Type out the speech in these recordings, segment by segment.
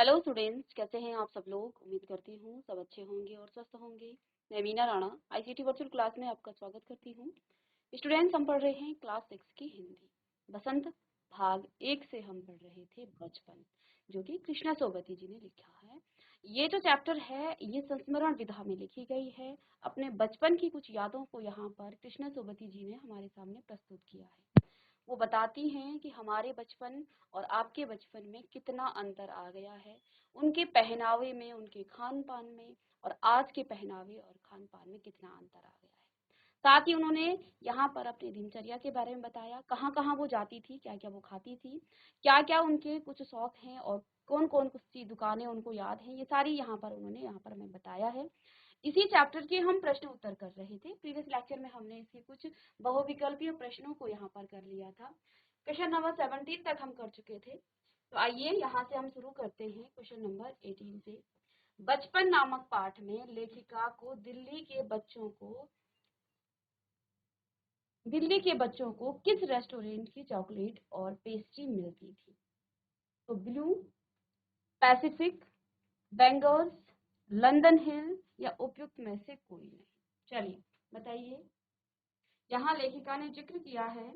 Hello students, कैसे हैं आप सब लोग। उम्मीद करती हूँ सब अच्छे होंगे और स्वस्थ होंगे। मैं Meena Rana ICT virtual class में आपका स्वागत करती हूँ। स्टूडेंट्स, हम पढ़ रहे हैं क्लास 6 की हिंदी बसंत भाग 1 से। हम पढ़ रहे थे बचपन, जो कि कृष्णा सोबती जी ने लिखा है। ये जो चैप्टर है ये संस्मरण विधा में लिखी गई है। अपने बचपन की कुछ यादों को यहाँ पर कृष्णा सोबती जी ने हमारे सामने प्रस्तुत किया है। वो बताती हैं कि हमारे बचपन और आपके बचपन में कितना अंतर आ गया है, उनके पहनावे में, उनके खान पान में, और आज के पहनावे और खान पान में कितना अंतर आ गया है। साथ ही उन्होंने यहाँ पर अपनी दिनचर्या के बारे में बताया, कहाँ कहाँ वो जाती थी, क्या क्या वो खाती थी, क्या क्या उनके कुछ शौक हैं और कौन कौन सी दुकानें उनको याद हैं। ये सारी यहाँ पर उन्होंने यहाँ पर हमें बताया है। इसी चैप्टर के हम प्रश्न उत्तर कर रहे थे। प्रीवियस लेक्चर में हमने इसके कुछ बहुविकल्पीय प्रश्नों को यहाँ पर कर लिया था। क्वेश्चन नंबर 17 तक हम कर चुके थे। तो आइए यहाँ से हम शुरू करते हैं क्वेश्चन नंबर 18 से। बचपन नामक पाठ में लेखिका को दिल्ली के बच्चों को किस रेस्टोरेंट की चॉकलेट और पेस्ट्री मिलती थी। तो ब्लू, पैसिफिक, बेंगल्स, लंदन हिल या उपयुक्त में से कोई नहीं। चलिए बताइए। यहाँ लेखिका ने जिक्र किया है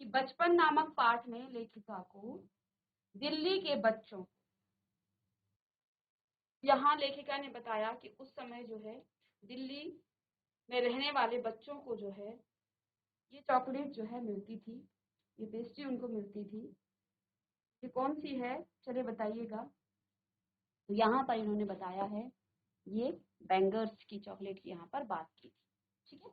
कि बचपन नामक पाठ में लेखिका को दिल्ली के बच्चों, यहाँ लेखिका ने बताया कि उस समय जो है दिल्ली में रहने वाले बच्चों को जो है ये चॉकलेट जो है मिलती थी, ये पेस्ट्री उनको मिलती थी। ये कौन सी है, चलिए बताइएगा। तो यहाँ पर इन्होंने बताया है ये बैंगर्स की चॉकलेट की यहाँ पर बात की थी। ठीक है,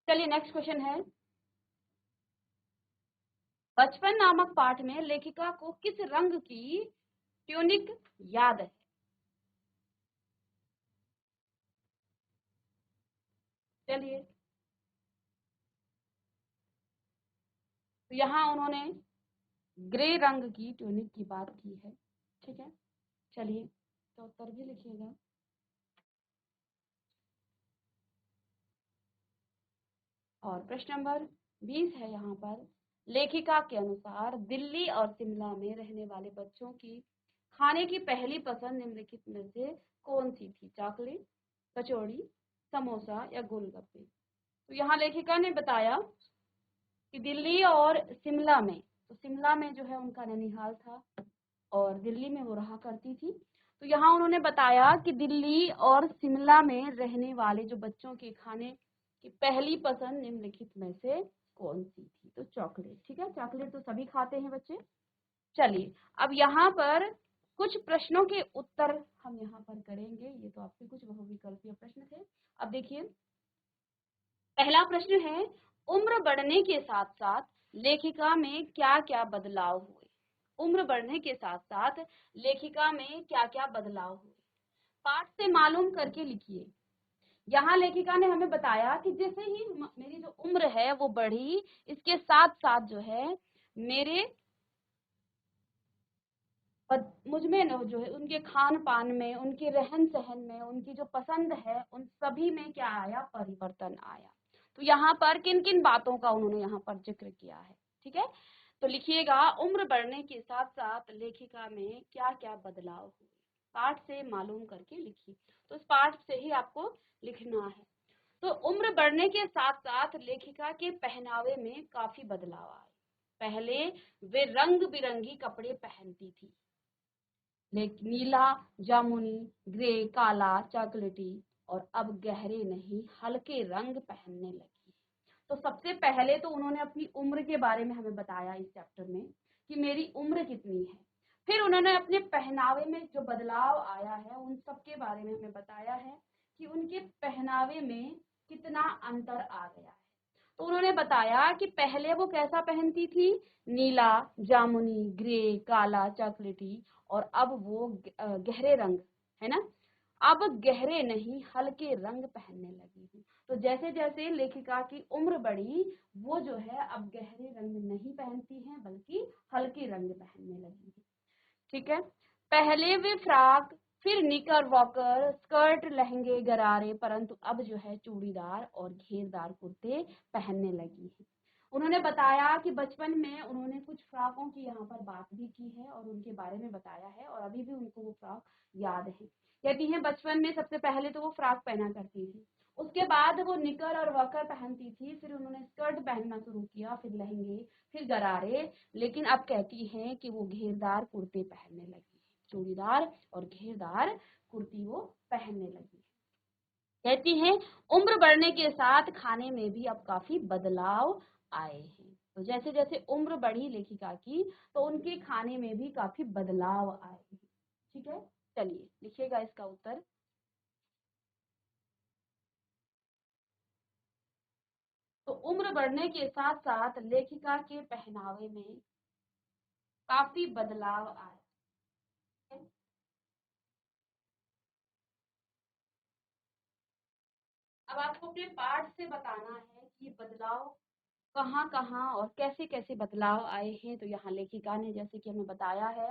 चलिए नेक्स्ट क्वेश्चन है। बचपन नामक पाठ में लेखिका को किस रंग की ट्यूनिक याद है। चलिए, तो यहाँ उन्होंने ग्रे रंग की ट्यूनिक की बात की है। ठीक है, चलिए तो उत्तर भी लिखिएगा। और प्रश्न नंबर 20 है यहाँ पर। लेखिका के अनुसार दिल्ली और शिमला में रहने वाले बच्चों की खाने की पहली पसंद निम्नलिखित में से कौन सी थी। चॉकलेट, कचौड़ी, समोसा या गोलगप्पे। तो यहाँ लेखिका ने बताया कि दिल्ली और शिमला में, तो शिमला में जो है उनका ननिहाल था और दिल्ली में वो रहा करती थी। तो यहाँ उन्होंने बताया कि दिल्ली और शिमला में रहने वाले जो बच्चों के खाने की पहली पसंद निम्नलिखित में से कौन सी थी। तो चॉकलेट। ठीक है, चॉकलेट तो सभी खाते हैं बच्चे। चलिए अब यहाँ पर कुछ प्रश्नों के उत्तर हम यहाँ पर करेंगे। ये तो आपके कुछ बहुविकल्पीय प्रश्न थे। अब देखिए, पहला प्रश्न है, उम्र बढ़ने के साथ साथ लेखिका में क्या क्या बदलाव हुए। उम्र बढ़ने के साथ साथ लेखिका में क्या क्या बदलाव हुए, पाठ से मालूम करके लिखिए। यहाँ लेखिका ने हमें बताया कि जैसे ही मेरी जो उम्र है वो बढ़ी, इसके साथ साथ जो है मेरे मुझ में न जो है उनके खान पान में, उनके रहन सहन में, उनकी जो पसंद है, उन सभी में क्या आया, परिवर्तन आया। तो यहाँ पर किन किन बातों का उन्होंने यहाँ पर जिक्र किया है। ठीक है, तो लिखिएगा, उम्र बढ़ने के साथ साथ लेखिका में क्या क्या बदलाव हुए, पाठ से मालूम करके लिखिए। तो इस पाठ से ही आपको लिखना है। तो उम्र बढ़ने के साथ साथ लेखिका के पहनावे में काफी बदलाव आए। पहले वे रंग बिरंगी कपड़े पहनती थी, नीला, जामुनी, ग्रे, काला, चॉकलेटी, और अब गहरे नहीं हल्के रंग पहनने लगी। तो सबसे पहले तो उन्होंने अपनी उम्र के बारे में हमें बताया इस चैप्टर में कि मेरी उम्र कितनी है। फिर उन्होंने अपने पहनावे में जो बदलाव आया है उन सब के बारे में हमें बताया है कि उनके पहनावे में कितना अंतर आ गया है। तो उन्होंने बताया कि पहले वो कैसा पहनती थी, नीला, जामुनी, ग्रे, काला, चॉकलेटी, और अब वो गहरे रंग, है ना, अब गहरे नहीं हल्के रंग पहनने लगी हूँ। तो जैसे जैसे लेखिका की उम्र बढ़ी, वो जो है अब गहरे रंग नहीं पहनती हैं बल्कि हल्के रंग पहनने लगी है। ठीक है, पहले वे फ्रॉक, फिर निकर वॉकर, स्कर्ट, लहंगे, गरारे, परंतु अब जो है चूड़ीदार और घेरदार कुर्ते पहनने लगी है। उन्होंने बताया कि बचपन में उन्होंने कुछ फ्रॉकों की यहाँ पर बात भी की है और उनके बारे में बताया है और अभी भी उनको वो फ्रॉक याद है। कहती हैं बचपन में सबसे पहले तो वो फ्रॉक पहना करती थी, उसके बाद वो निकर और वॉकर पहनती थी, फिर उन्होंने स्कर्ट पहनना शुरू किया, फिर लहंगे, फिर गरारे, लेकिन अब कहती हैं कि वो घेरदार कुर्ते पहनने लगी, चूड़ीदार और घेरदार कुर्ती वो पहनने लगी। कहती हैं उम्र बढ़ने के साथ खाने में भी अब काफी बदलाव आए हैं। तो जैसे जैसे उम्र बढ़ी लेखिका की तो उनके खाने में भी काफी बदलाव आए हैं। ठीक है, चलिए लिखिएगा इसका उत्तर। तो उम्र बढ़ने के साथ साथ लेखिका के पहनावे में काफी बदलाव आए हैं। अब आपको अपने पाठ से बताना है कि ये बदलाव कहाँ कहाँ और कैसे कैसे बदलाव आए हैं। तो यहाँ लेखिका ने जैसे कि हमें बताया है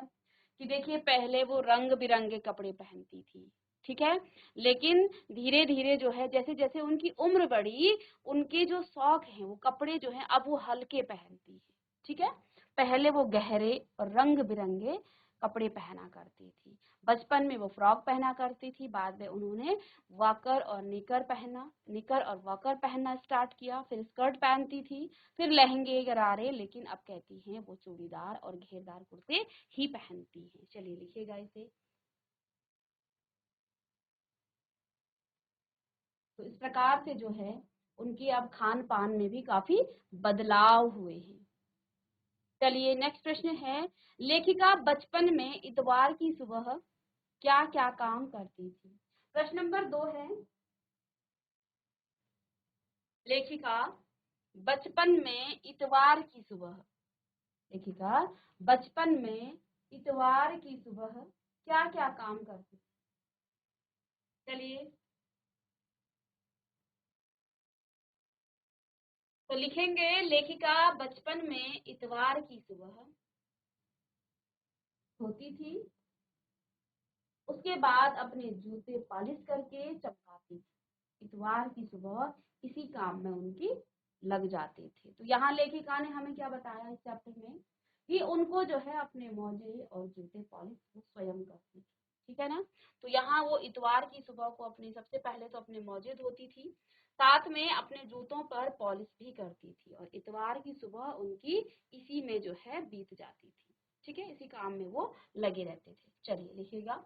कि देखिए पहले वो रंग बिरंगे कपड़े पहनती थी, ठीक है, लेकिन धीरे धीरे जो है जैसे जैसे उनकी उम्र बढ़ी उनके जो शौक हैं वो कपड़े जो हैं अब वो हल्के पहनती है। ठीक है, पहले वो गहरे और रंग बिरंगे कपड़े पहना करती थी। बचपन में वो फ्रॉक पहना करती थी, बाद में उन्होंने वॉकर और निकर और वॉकर पहनना स्टार्ट किया, फिर स्कर्ट पहनती थी, फिर लहंगे गरारे, लेकिन अब कहती हैं वो चूड़ीदार और घेरदार कुर्ते ही पहनती हैं। चलिए लिखिएगा इसे। तो इस प्रकार से जो है उनके अब खान पान में भी काफी बदलाव हुए हैं। चलिए नेक्स्ट प्रश्न है, लेखिका बचपन में इतवार की सुबह क्या क्या काम करती थी। प्रश्न नंबर 2 है, लेखिका बचपन में इतवार की सुबह, लेखिका बचपन में इतवार की सुबह क्या क्या काम करती थी। चलिए तो लिखेंगे लेखिका बचपन में इतवार की सुबह होती थी, उसके बाद अपने जूते पॉलिश करके चमकाती थी। इतवार की सुबह इसी काम में उनकी लग जाते थे। तो यहाँ लेखिका ने हमें क्या बताया इस चैप्टर में कि उनको जो है अपने मोजे और जूते पॉलिश वो स्वयं करती थी। ठीक है ना, तो यहाँ वो इतवार की सुबह को अपने सबसे पहले तो अपने मोजे धोती थी, साथ में अपने जूतों पर पॉलिश भी करती थी और इतवार की सुबह उनकी इसी में जो है बीत जाती थी। ठीक है, इसी काम में वो लगे रहते थे। चलिए लिखिएगा।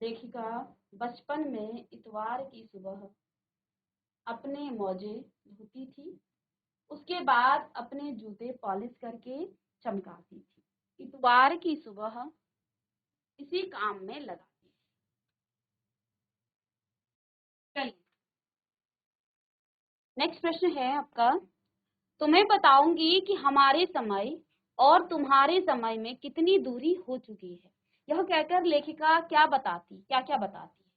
लेखिका बचपन में इतवार की सुबह अपने मोजे धोती थी, उसके बाद अपने जूते पॉलिश करके चमकाती थी, इतवार की सुबह इसी काम में लगाती थी। चलिए नेक्स्ट प्रश्न है आपका, तुम्हें बताऊंगी कि हमारे समय और तुम्हारे समय में कितनी दूरी हो चुकी है। यह कहकर लेखिका क्या क्या बताती है।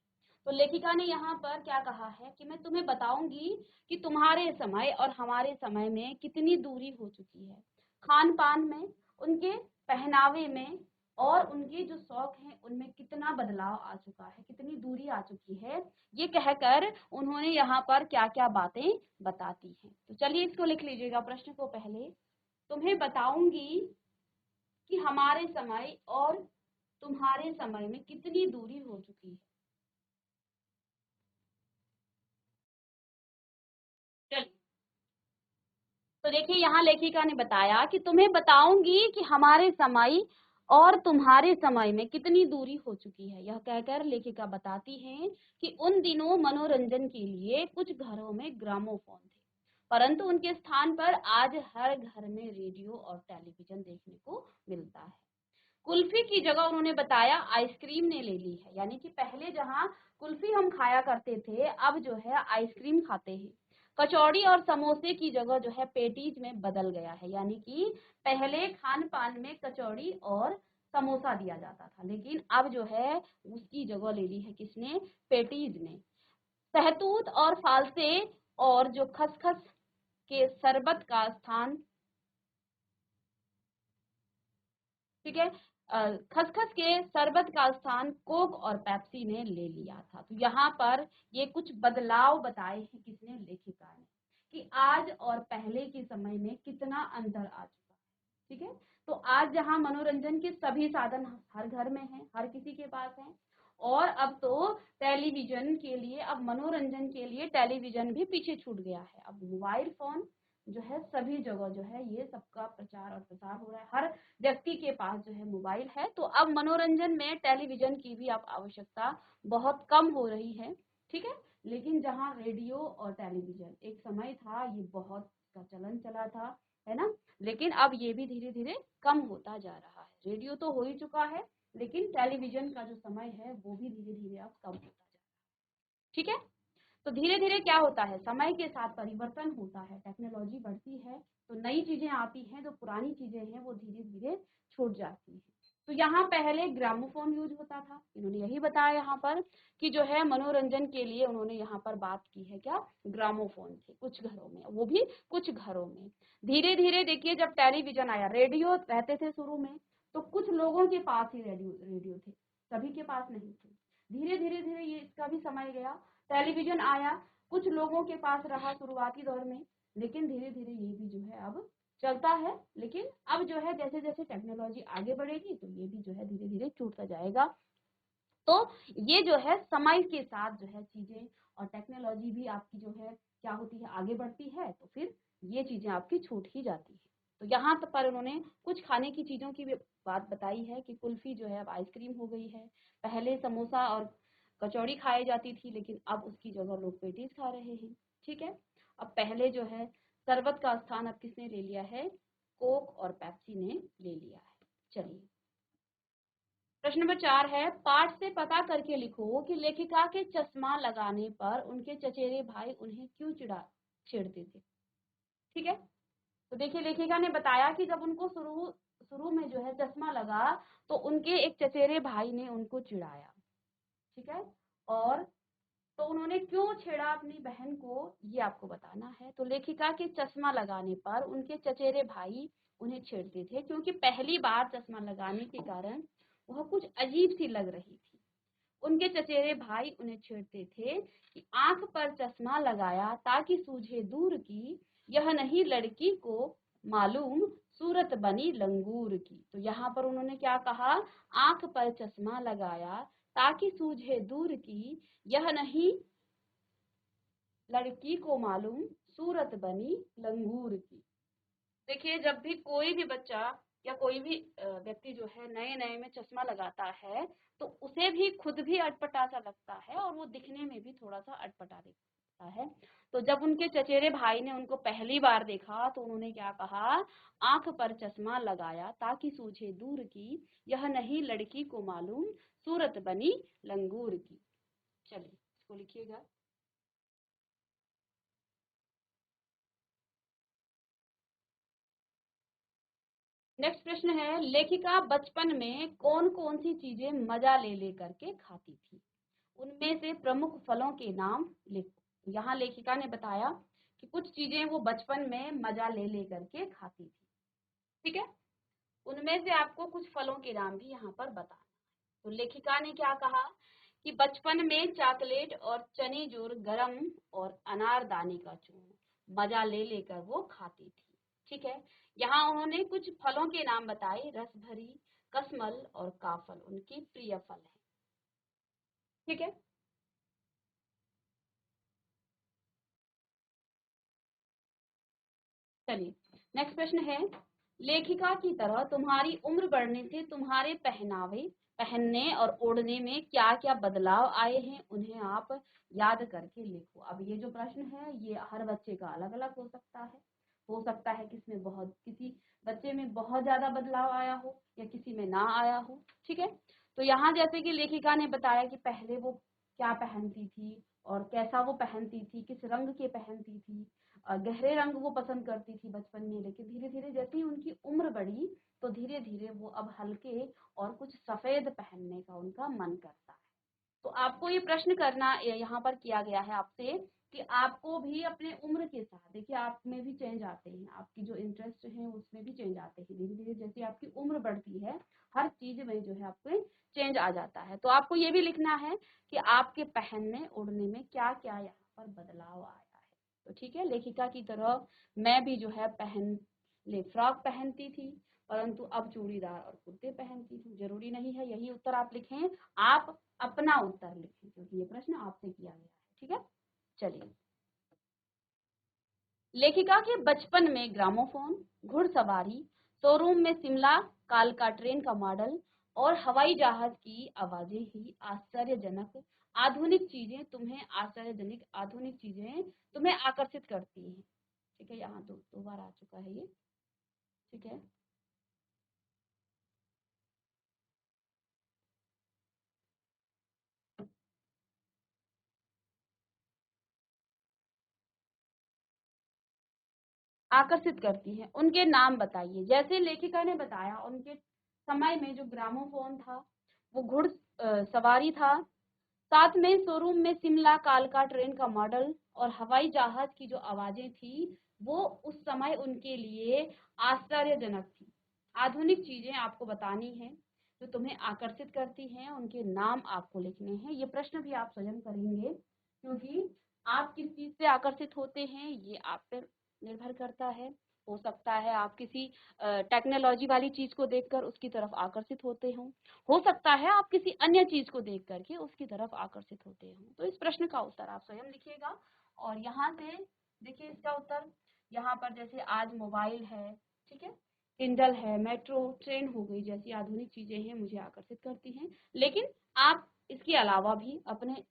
तो लेखिका ने यहाँ पर क्या कहा है कि मैं तुम्हें बताऊंगी कि तुम्हारे समय और हमारे समय में कितनी दूरी हो चुकी है, खान पान में, उनके पहनावे में और उनके जो शौक हैं उनमें कितना बदलाव आ चुका है, कितनी दूरी आ चुकी है, ये कहकर उन्होंने यहाँ पर क्या क्या बातें बताती हैं। तो चलिए इसको लिख लीजिएगा प्रश्न को पहले। तुम्हें बताऊंगी कि हमारे समय और तुम्हारे समय में कितनी दूरी हो चुकी है। चलिए तो देखिए यहाँ लेखिका ने बताया कि तुम्हें बताऊंगी कि हमारे समय और तुम्हारे समय में कितनी दूरी हो चुकी है। यह कहकर लेखिका बताती हैं कि उन दिनों मनोरंजन के लिए कुछ घरों में ग्रामोफोन थे, परंतु उनके स्थान पर आज हर घर में रेडियो और टेलीविजन देखने को मिलता है। कुल्फी की जगह उन्होंने बताया आइसक्रीम ने ले ली है, यानी कि पहले जहाँ कुल्फी हम खाया करते थे अब जो है आइसक्रीम खाते हैं। कचौड़ी और समोसे की जगह जो है पेटीज में बदल गया है, यानी कि पहले खान पान में कचौड़ी और समोसा दिया जाता था, लेकिन अब जो है उसकी जगह ले ली है किसने, पेटीज ने। सहतूत और फालसे और जो खसखस के शरबत का स्थान ठीक है। खसखस के शरबत का स्थान कोक और पेप्सी ने ले लिया था। तो यहाँ पर ये कुछ बदलाव बताए हैं किसने, लेखिका ने, कि आज और पहले के समय में कितना अंतर आ चुका है। ठीक है। तो आज जहाँ मनोरंजन के सभी साधन हर घर में हैं, हर किसी के पास हैं, और अब तो टेलीविजन के लिए, अब मनोरंजन के लिए टेलीविजन भी पीछे छूट गया है। अब मोबाइल फोन जो है सभी जगह जो है ये सबका प्रचार और प्रसार हो रहा है, हर व्यक्ति के पास जो है मोबाइल है। तो अब मनोरंजन में टेलीविजन की भी अब आवश्यकता बहुत कम हो रही है। ठीक है। लेकिन जहाँ रेडियो और टेलीविजन एक समय था, ये बहुत का चलन चला था, है ना। लेकिन अब ये भी धीरे धीरे कम होता जा रहा है। रेडियो तो हो ही चुका है, लेकिन टेलीविजन का जो समय है वो भी धीरे धीरे अब कम होता जा रहा है। ठीक है। तो धीरे धीरे क्या होता है, समय के साथ परिवर्तन होता है, टेक्नोलॉजी बढ़ती है, तो नई चीजें आती हैं, जो पुरानी चीजें हैं वो धीरे धीरे छूट जाती हैं। तो यहाँ पहले ग्रामोफोन यूज होता था, इन्होंने यही बताया यहाँ पर कि जो है मनोरंजन के लिए उन्होंने यहाँ पर बात की है, क्या, ग्रामोफोन थे कुछ घरों में, वो भी कुछ घरों में। धीरे धीरे देखिए जब टेलीविजन आया, रेडियो रहते थे शुरू में, तो कुछ लोगों के पास ही रेडियो रेडियो थे, सभी के पास नहीं थे। धीरे धीरे धीरे ये इसका भी समय गया, टेलीविजन आया, कुछ लोगों के पास रहा शुरुआती दौर में, लेकिन धीरे धीरे ये भी जो है अब चलता है। लेकिन अब जो है जैसे जैसे टेक्नोलॉजी आगे बढ़ेगी तो ये भी जो है धीरे धीरे छूटता जाएगा। तो ये जो है समय के साथ जो है चीजें और टेक्नोलॉजी भी आपकी जो है क्या होती है, आगे बढ़ती है, तो फिर ये चीजें आपकी छूट ही जाती है। तो यहाँ पर उन्होंने कुछ खाने की चीजों की भी बात बताई है कि कुल्फी जो है अब आइसक्रीम हो गई है। पहले समोसा और कचौड़ी खाई जाती थी, लेकिन अब उसकी जगह लोग पेटीज खा रहे हैं। ठीक है। अब पहले जो है शरबत का स्थान अब किसने ले लिया है, कोक और पेप्सी ने ले लिया है। चलिए, प्रश्न नंबर 4 है, पाठ से पता करके लिखो कि लेखिका के चश्मा लगाने पर उनके चचेरे भाई उन्हें क्यों छेड़ते थे। ठीक है। तो देखिए लेखिका ने बताया कि जब उनको शुरू शुरू में जो है चश्मा लगा, तो उनके एक चचेरे भाई ने उनको चिढ़ाया। ठीक है। और तो उन्होंने क्यों छेड़ा अपनी बहन को, ये आपको बताना है। तो लेखिका के चश्मा लगाने पर उनके चचेरे भाई उन्हें छेड़ते थे, क्योंकि पहली बार चश्मा लगाने के कारण वह कुछ अजीब सी लग रही थी। उनके चचेरे भाई उन्हें छेड़ते थे कि आंख पर चश्मा लगाया ताकि सूझे दूर की, यह नहीं लड़की को मालूम सूरत बनी लंगूर की। तो यहाँ पर उन्होंने क्या कहा, आंख पर चश्मा लगाया ताकि सूझे दूर की, यह नहीं लड़की को मालूम सूरत बनी लंगूर की। देखिए जब भी कोई भी बच्चा या कोई भी व्यक्ति जो है नए नए में चश्मा लगाता है, तो उसे भी खुद भी अटपटा सा लगता है और वो दिखने में भी थोड़ा सा अटपटा दिखता है। तो जब उनके चचेरे भाई ने उनको पहली बार देखा तो उन्होंने क्या कहा, आंख पर चश्मा लगाया ताकि सूझे दूर की, यह नहीं लड़की को मालूम सूरत बनी लंगूर की। चलिए इसको लिखिएगा। नेक्स्ट प्रश्न है, लेखिका बचपन में कौन कौन सी चीजें मजा ले ले करके खाती थी, उनमें से प्रमुख फलों के नाम लिखो। यहाँ लेखिका ने बताया कि कुछ चीजें वो बचपन में मजा ले ले करके खाती थी। ठीक है। उनमें से आपको कुछ फलों के नाम भी यहाँ पर बताना। तो लेखिका ने क्या कहा कि बचपन में चॉकलेट और चने जोर गरम और अनारदाने का चूर्ण मजा ले लेकर वो खाती थी। ठीक है। यहाँ उन्होंने कुछ फलों के नाम बताए, रसभरी, कसमल और काफल उनकी प्रिय फल है। ठीक है। चलिए नेक्स्ट प्रश्न है, लेखिका की तरह तुम्हारी उम्र बढ़ने से तुम्हारे पहनावे, पहनने और ओढ़ने में क्या क्या बदलाव आए हैं, उन्हें आप याद करके लिखो। अब ये जो प्रश्न है ये हर बच्चे का अलग अलग हो सकता है। हो सकता है किसमें बहुत, किसी बच्चे में बहुत ज्यादा बदलाव आया हो या किसी में ना आया हो। ठीक है। तो यहाँ जैसे कि लेखिका ने बताया कि पहले वो क्या पहनती थी और कैसा वो पहनती थी, किस रंग के पहनती थी, गहरे रंग वो पसंद करती थी बचपन में, लेकिन धीरे धीरे जैसे ही उनकी उम्र बढ़ी तो धीरे धीरे वो अब हल्के और कुछ सफेद पहनने का उनका मन करता है। तो आपको ये प्रश्न करना यहाँ पर किया गया है आपसे कि आपको भी अपने उम्र के साथ, देखिए आप में भी चेंज आते हैं, आपकी जो इंटरेस्ट है उसमें भी चेंज आते हैं, धीरे धीरे जैसे आपकी उम्र बढ़ती है हर चीज में जो है आपको चेंज आ जाता है। तो आपको ये भी लिखना है कि आपके पहनने ओढ़ने में क्या क्या यहाँ पर बदलाव आया है। तो ठीक है, लेखिका की तरह मैं भी जो है पहले फ्रॉक पहनती थी, परंतु अब चूड़ीदार और कुर्ते पहनती हूँ। जरूरी नहीं है यही उत्तर आप लिखें, आप अपना उत्तर लिखें क्योंकि ये प्रश्न आपसे किया गया है। ठीक है, चलिए। लेखिका के बचपन में ग्रामोफोन, घुड़सवारी, शोरूम में शिमला कालका ट्रेन का मॉडल और हवाई जहाज की आवाजें ही आश्चर्यजनक आधुनिक चीजें तुम्हें आकर्षित करती हैं। ठीक है, यहाँ दो बार आ चुका है ये। ठीक है, आकर्षित करती है, उनके नाम बताइए। जैसे लेखिका ने बताया उनके समय में जो ग्रामोफोन था वो घुड़ सवारी था, साथ में शोरूम में शिमला कालका ट्रेन का मॉडल और हवाई जहाज की जो आवाजें थी वो उस समय उनके लिए आश्चर्यजनक थी। आधुनिक चीजें आपको बतानी है जो तुम्हें आकर्षित करती हैं, उनके नाम आपको लिखने हैं। ये प्रश्न भी आप स्वयं करेंगे क्योंकि आप किस चीज से आकर्षित होते हैं ये आप पर निर्भर करता है। सकता है आप किसी टेक्नोलॉजी वाली चीज को देखकर उसकी तरफ आकर्षित होते हो सकता है आप किसी अन्य चीज को देख करके उसकी तरफ आकर्षित होते हो। तो इस प्रश्न का उत्तर आप स्वयं लिखिएगा। और यहाँ से देखिए इसका उत्तर, यहाँ पर जैसे आज मोबाइल है, ठीक है, किंडल है, मेट्रो ट्रेन हो गई, जैसी आधुनिक चीजें हैं मुझे आकर्षित करती हैं। लेकिन आप इसके अलावा भी अपने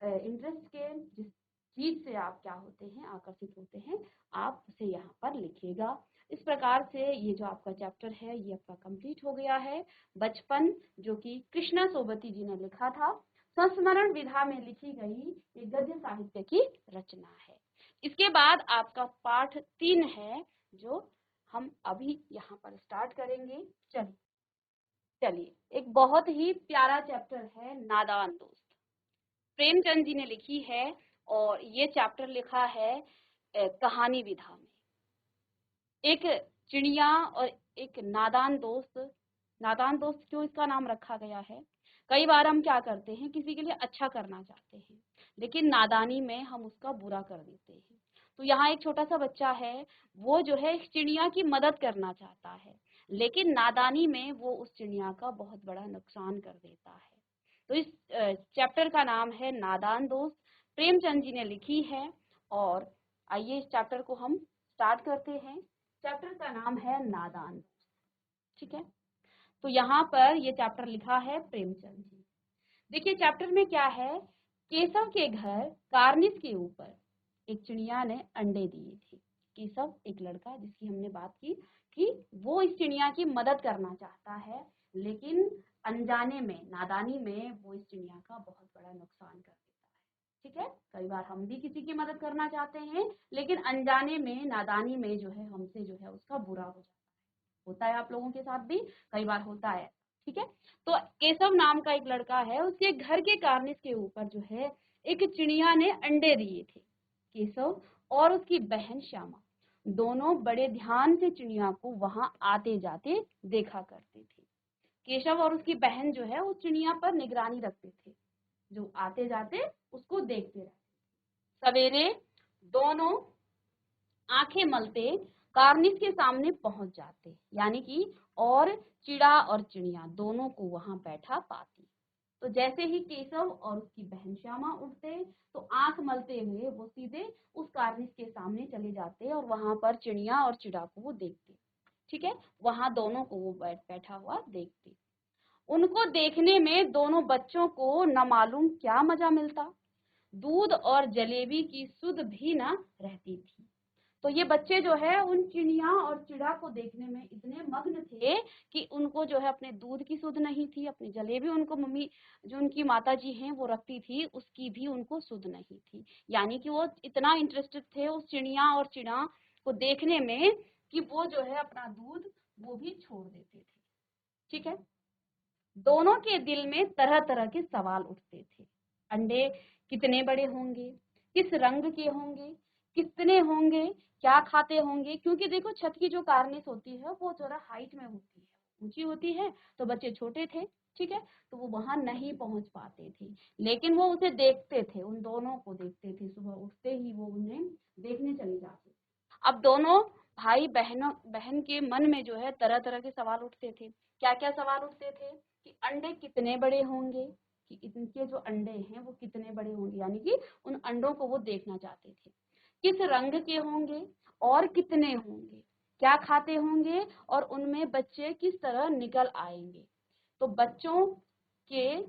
इंटरेस्ट के जिस चीज से आप क्या होते हैं आकर्षित होते हैं आप उसे यहाँ पर लिखिएगा। इस प्रकार से ये जो आपका चैप्टर है ये आपका कंप्लीट हो गया है। बचपन, जो कि कृष्णा सोबती जी ने लिखा था, संस्मरण विधा में लिखी गई एक गद्य साहित्य की रचना है। इसके बाद आपका पाठ 3 है जो हम अभी यहाँ पर स्टार्ट करेंगे। चलिए, एक बहुत ही प्यारा चैप्टर है नादान दोस्त, प्रेमचंद जी ने लिखी है और ये चैप्टर लिखा है कहानी विधा में। एक चिड़िया और एक नादान दोस्त। नादान दोस्त क्यों इसका नाम रखा गया है? कई बार हम क्या करते हैं, किसी के लिए अच्छा करना चाहते हैं लेकिन नादानी में हम उसका बुरा कर देते हैं। तो यहाँ एक छोटा सा बच्चा है, वो जो है एक चिड़िया की मदद करना चाहता है लेकिन नादानी में वो उस चिड़िया का बहुत बड़ा नुकसान कर देता है। तो इस चैप्टर का नाम है नादान दोस्त, प्रेमचंद जी ने लिखी है। और आइए इस चैप्टर को हम स्टार्ट करते हैं। चैप्टर का नाम है नादान दोस्त। ठीक है, तो यहाँ पर ये चैप्टर लिखा है प्रेमचंद जी। देखिए चैप्टर में क्या है, केशव के घर कार्निस के ऊपर एक चिड़िया ने अंडे दिए थे। केशव एक लड़का जिसकी हमने बात की कि वो इस चिड़िया की मदद करना चाहता है लेकिन अनजाने में, नादानी में वो इस चिड़िया का बहुत बड़ा नुकसान कर देता है। ठीक है, कई बार हम भी किसी की मदद करना चाहते हैं लेकिन अनजाने में, नादानी में जो है हमसे जो है उसका बुरा हो जाता है। होता है आप लोगों के साथ भी कई बार होता है। ठीक है, तो केशव नाम का एक लड़का है, उसके घर के कार्निस के ऊपर जो है एक चिड़िया ने अंडे दिए थे। केशव और उसकी बहन श्यामा दोनों बड़े ध्यान से चिड़िया को वहां आते जाते देखा करते थे। केशव और उसकी बहन जो है उस चिड़िया पर निगरानी रखते थे, जो आते जाते उसको देखते रहते। सवेरे दोनों आंखें मलते कार्निस के सामने पहुंच जाते, यानी कि और चिड़ा और चिड़िया दोनों को वहां बैठा पाती। तो जैसे ही केशव और उसकी बहन श्यामा उठते तो आंख मलते हुए वो सीधे उस कार्निस के सामने चले जाते और वहां पर चिड़िया और चिड़ा को वो देखते। ठीक है, वहां दोनों को वो बैठा हुआ देखते। उनको देखने में दोनों बच्चों को न मालूम क्या मजा मिलता, दूध और जलेबी की सुध भी न रहती थी। तो ये बच्चे जो है उन चिड़िया और चिड़ा को देखने में इतने मग्न थे कि उनको जो है अपने दूध की सुध नहीं थी, अपनी जलेबी उनको मम्मी जो उनकी माता जी हैं वो रखती थी उसकी भी उनको सुध नहीं थी। यानी कि वो इतना इंटरेस्टेड थे उस चिड़िया और चिड़ा को देखने में कि वो जो है अपना दूध वो भी छोड़ देते थे। ठीक है, दोनों के दिल में तरह तरह के सवाल उठते थे। अंडे कितने बड़े होंगे, किस रंग के होंगे, कितने होंगे, क्या खाते होंगे, क्योंकि देखो छत की जो कार्निस होती है वो थोड़ा हाइट में होती है, ऊंची होती है, तो बच्चे छोटे थे, ठीक है, तो वो वहां नहीं पहुंच पाते थे, लेकिन वो उसे देखते थे, उन दोनों को देखते थे, सुबह उठते ही वो उन्हें देखने चले जाते थे। अब दोनों भाई बहन के मन में जो है तरह तरह के सवाल उठते थे। क्या क्या सवाल उठते थे कि अंडे कितने बड़े होंगे, कि इनके जो अंडे हैं वो कितने बड़े होंगे, यानी कि उन अंडों को वो देखना चाहते थे। किस रंग के होंगे और कितने होंगे, क्या खाते होंगे और उनमें बच्चे किस तरह निकल आएंगे, तो बच्चों के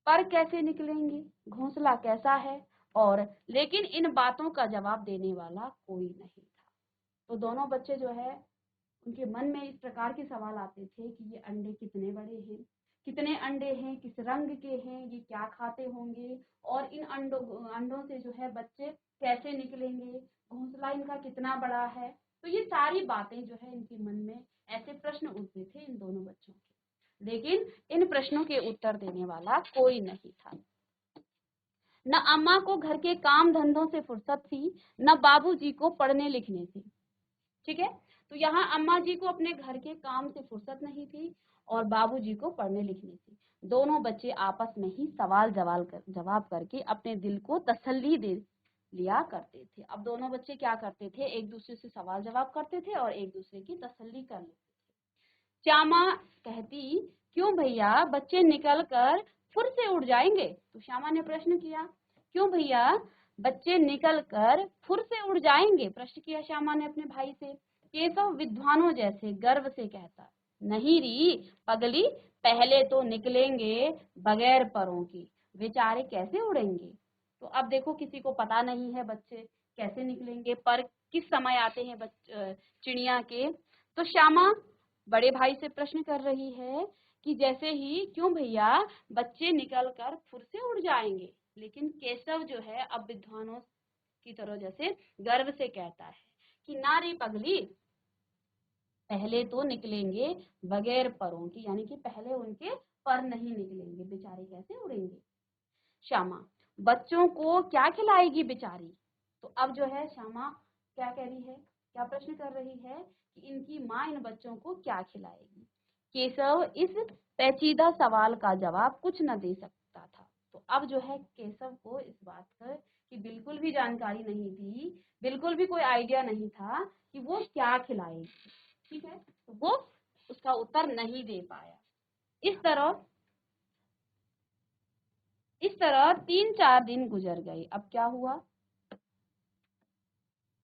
पर कैसे निकलेंगे, घोंसला कैसा है, और लेकिन इन बातों का जवाब देने वाला कोई नहीं था। तो दोनों बच्चे जो है उनके मन में इस प्रकार के सवाल आते थे कि ये अंडे कितने बड़े हैं, कितने अंडे हैं, किस रंग के हैं, ये क्या खाते होंगे, और इन अंडों से जो है बच्चे कैसे निकलेंगे, घोंसला इनका कितना बड़ा है। तो ये सारी बातें जो है इनके मन में ऐसे प्रश्न उठते थे इन दोनों बच्चों के, लेकिन इन प्रश्नों के उत्तर देने वाला कोई नहीं था। न अम्मा को घर के काम धंधों से फुर्सत थी, न बाबूजी को पढ़ने लिखने से, ठीक है। तो यहाँ अम्मा जी को अपने घर के काम से फुर्सत नहीं थी और बाबूजी को पढ़ने लिखने से। दोनों बच्चे आपस में ही सवाल जवाब करके अपने दिल को तसल्ली दे लिया करते थे। अब दोनों बच्चे क्या करते थे, एक दूसरे से सवाल जवाब करते थे और एक दूसरे की तसल्ली कर लेते थे। श्यामा कहती, क्यों भैया बच्चे निकल कर फुर से उड़ जाएंगे। तो श्यामा ने प्रश्न किया, क्यों भैया बच्चे निकल कर फुर से उड़ जाएंगे, प्रश्न किया श्यामा ने अपने भाई से। केशव विद्वानों जैसे गर्व से कहता, नहीं री पगली, पहले तो निकलेंगे बगैर परों की, बेचारे कैसे उड़ेंगे। तो अब देखो किसी को पता नहीं है बच्चे कैसे निकलेंगे, पर किस समय आते हैं चिड़िया के। तो श्यामा बड़े भाई से प्रश्न कर रही है कि जैसे ही, क्यों भैया बच्चे निकल कर फुर से उड़ जाएंगे, लेकिन केशव जो है अब विद्वानों की तरह जैसे गर्व से कहता है कि नारी पगली, पहले तो निकलेंगे बगैर परों की, यानी कि पहले उनके पर नहीं निकलेंगे, बेचारे कैसे उड़ेंगे। श्यामा, बच्चों को क्या खिलाएगी बेचारी। तो अब जो है श्यामा क्या कह रही है, क्या प्रश्न कर रही है कि इनकी माँ इन बच्चों को क्या खिलाएगी। केशव इस पेचीदा सवाल का जवाब कुछ न दे सकता था। तो अब जो है केशव को इस बात पर की बिल्कुल भी जानकारी नहीं थी, बिल्कुल भी कोई आइडिया नहीं था कि वो क्या खिलाएगी, ठीक है, तो वो उसका उत्तर नहीं दे पाया। इस तरह 3-4 दिन गुजर गए। अब क्या हुआ,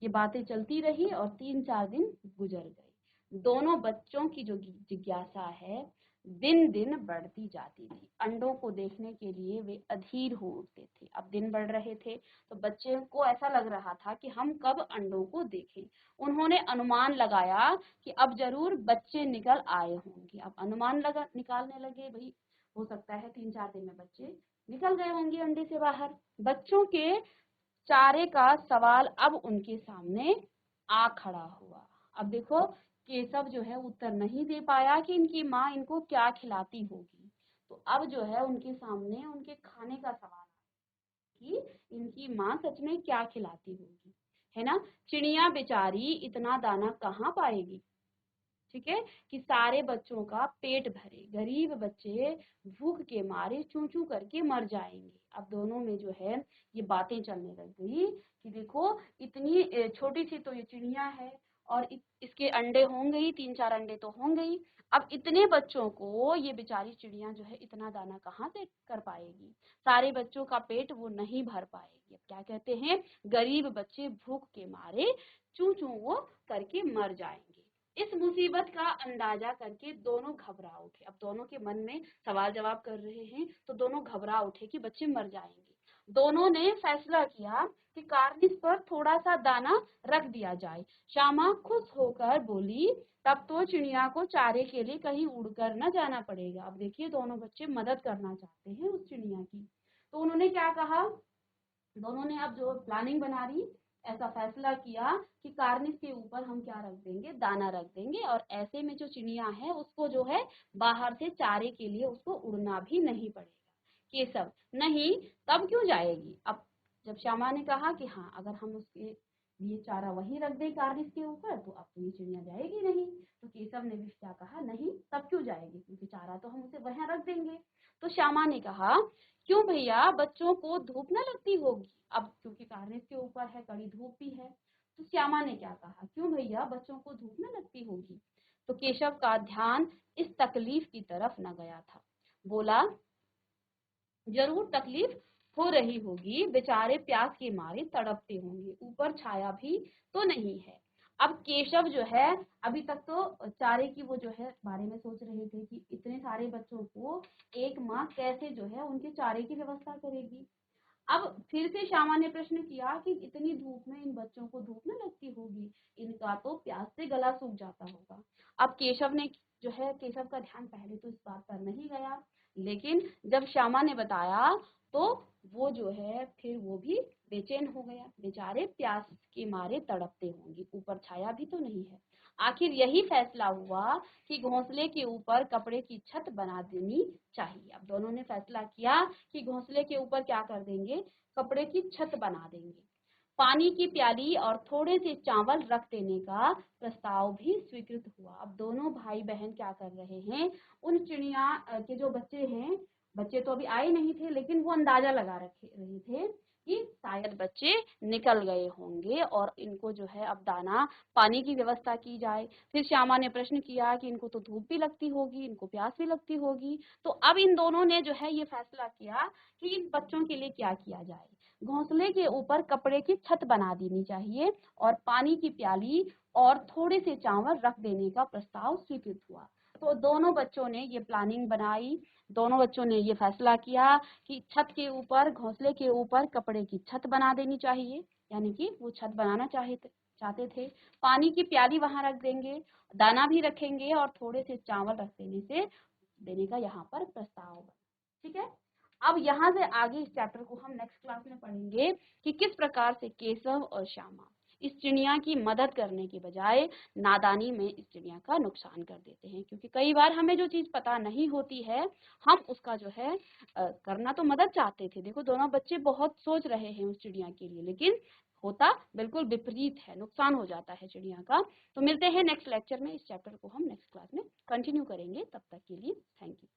ये बातें चलती रही और 3-4 दिन गुजर गए। दोनों बच्चों की जो जिज्ञासा है दिन दिन बढ़ती जाती थी। अंडों को देखने के लिए वे अधीर हो उठते थे। अब दिन बढ़ रहे थे तो बच्चे को ऐसा लग रहा था कि हम कब अंडों को देखें। उन्होंने अनुमान लगाया कि अब जरूर बच्चे निकल आए होंगे। अब अनुमान निकालने लगे, भाई हो सकता है 3-4 दिन में बच्चे निकल गए होंगे अंडे से बाहर। बच्चों के चारे का सवाल अब उनके सामने आ खड़ा हुआ। अब देखो केशव जो है उत्तर नहीं दे पाया कि इनकी माँ इनको क्या खिलाती होगी। तो अब जो है उनके सामने उनके खाने का सवाल कि इनकी माँ सच में क्या खिलाती होगी, है ना। चिड़िया बेचारी इतना दाना कहाँ पाएगी, ठीक है, कि सारे बच्चों का पेट भरे, गरीब बच्चे भूख के मारे चूं चूं करके मर जाएंगे। अब दोनों में जो है ये बातें चलने लग गई कि देखो इतनी छोटी सी तो ये चिड़िया है और इसके अंडे होंगे ही, 3-4 अंडे तो होंगे ही। अब इतने बच्चों को ये बेचारी चिड़िया जो है इतना दाना कहाँ से कर पाएगी, सारे बच्चों का पेट वो नहीं भर पाएगी। अब क्या कहते हैं, गरीब बच्चे भूख के मारे चूं चूं वो करके मर जाएंगे। इस मुसीबत का अंदाजा करके दोनों घबरा उठे। अब दोनों के मन में सवाल जवाब कर रहे हैं तो दोनों घबरा उठे कि बच्चे मर जाएंगे। दोनों ने फैसला किया कि कार्निस पर थोड़ा सा दाना रख दिया जाए। श्यामा खुश होकर बोली, तब तो चिड़िया को चारे के लिए कहीं उड़कर न जाना पड़ेगा। अब देखिए दोनों बच्चे मदद करना चाहते हैं उस चिड़िया की। तो उन्होंने क्या कहा, दोनों ने अब जो प्लानिंग बना रही ऐसा फैसला किया कि कार्निस के ऊपर हम क्या रख देंगे, दाना रख देंगे, और ऐसे में जो चिड़िया है उसको जो है बाहर से चारे के लिए उसको उड़ना भी नहीं पड़ेगा। केशव, नहीं, तब क्यों जाएगी? अब जब श्यामा ने कहा कि हाँ, अगर हम उसके लिए चारा वहीं रख दें कार्निस के ऊपर तो अब तो ये चिड़िया जाएगी नहीं। तो केशव ने भी क्या कहा, नहीं, तब क्यों जाएगी, क्योंकि चारा तो हम उसे वहां रख देंगे। तो श्यामा ने कहा, क्यों भैया, बच्चों को धूप न लगती होगी? अब क्योंकि कार्निस के ऊपर है, कड़ी धूप भी है। तो श्यामा ने क्या कहा, क्यों भैया, बच्चों को धूप न लगती होगी? तो केशव का ध्यान इस तकलीफ की तरफ न गया था। बोला, जरूर तकलीफ हो रही होगी, बेचारे प्यास के मारे तड़पते होंगे, ऊपर छाया भी तो नहीं है। अब केशव जो है अभी तक तो चारे की वो जो है बारे में सोच रहे थे कि इतने सारे बच्चों को एक माँ कैसे जो है उनके चारे की व्यवस्था करेगी। अब फिर से श्यामा ने प्रश्न किया कि इतनी धूप में इन बच्चों को धूप न लगती होगी, इनका तो प्यास से गला सूख जाता होगा। अब केशव ने जो है, केशव का ध्यान पहले तो इस बात पर नहीं गया, लेकिन जब श्यामा ने बताया तो वो जो है फिर वो भी बेचैन हो गया, बेचारे प्यास के मारे तड़पते होंगे, ऊपर छाया भी तो नहीं है। आखिर यही फैसला हुआ कि घोंसले के ऊपर कपड़े की छत बना देनी चाहिए। अब दोनों ने फैसला किया कि घोंसले के ऊपर क्या कर देंगे, कपड़े की छत बना देंगे। पानी की प्याली और थोड़े से चावल रख देने का प्रस्ताव भी स्वीकृत हुआ। अब दोनों भाई बहन क्या कर रहे हैं, उन चिड़िया के जो बच्चे हैं, बच्चे तो अभी आए नहीं थे, लेकिन वो अंदाजा लगा रहे थे कि शायद बच्चे निकल गए होंगे और इनको जो है अब दाना पानी की व्यवस्था की जाए। फिर श्यामा ने प्रश्न किया कि इनको तो धूप भी लगती होगी, इनको प्यास भी लगती होगी। तो अब इन दोनों ने जो है ये फैसला किया कि इन बच्चों के लिए क्या किया जाए। घोंसले के ऊपर कपड़े की छत बना देनी चाहिए और पानी की प्याली और थोड़े से चावल रख देने का प्रस्ताव स्वीकृत हुआ। तो दोनों बच्चों ने ये प्लानिंग बनाई, दोनों बच्चों ने ये फैसला किया कि छत के ऊपर, घोंसले के ऊपर कपड़े की छत बना देनी चाहिए, यानी कि वो छत बनाना चाहते थे। पानी की प्याली वहां रख देंगे, दाना भी रखेंगे और थोड़े से चावल रख देने का यहाँ पर प्रस्ताव बना। ठीक है, अब यहाँ से आगे इस चैप्टर को हम नेक्स्ट क्लास में पढ़ेंगे कि किस प्रकार से केशव और श्यामा इस चिड़िया की मदद करने के बजाय नादानी में इस चिड़िया का नुकसान कर देते हैं। क्योंकि कई बार हमें जो चीज पता नहीं होती है, हम उसका जो है करना तो मदद चाहते थे। देखो, दोनों बच्चे बहुत सोच रहे हैं उस चिड़िया के लिए, लेकिन होता बिल्कुल विपरीत है, नुकसान हो जाता है चिड़िया का। तो मिलते हैं नेक्स्ट लेक्चर में, इस चैप्टर को हम नेक्स्ट क्लास में कंटिन्यू करेंगे। तब तक के लिए थैंक यू।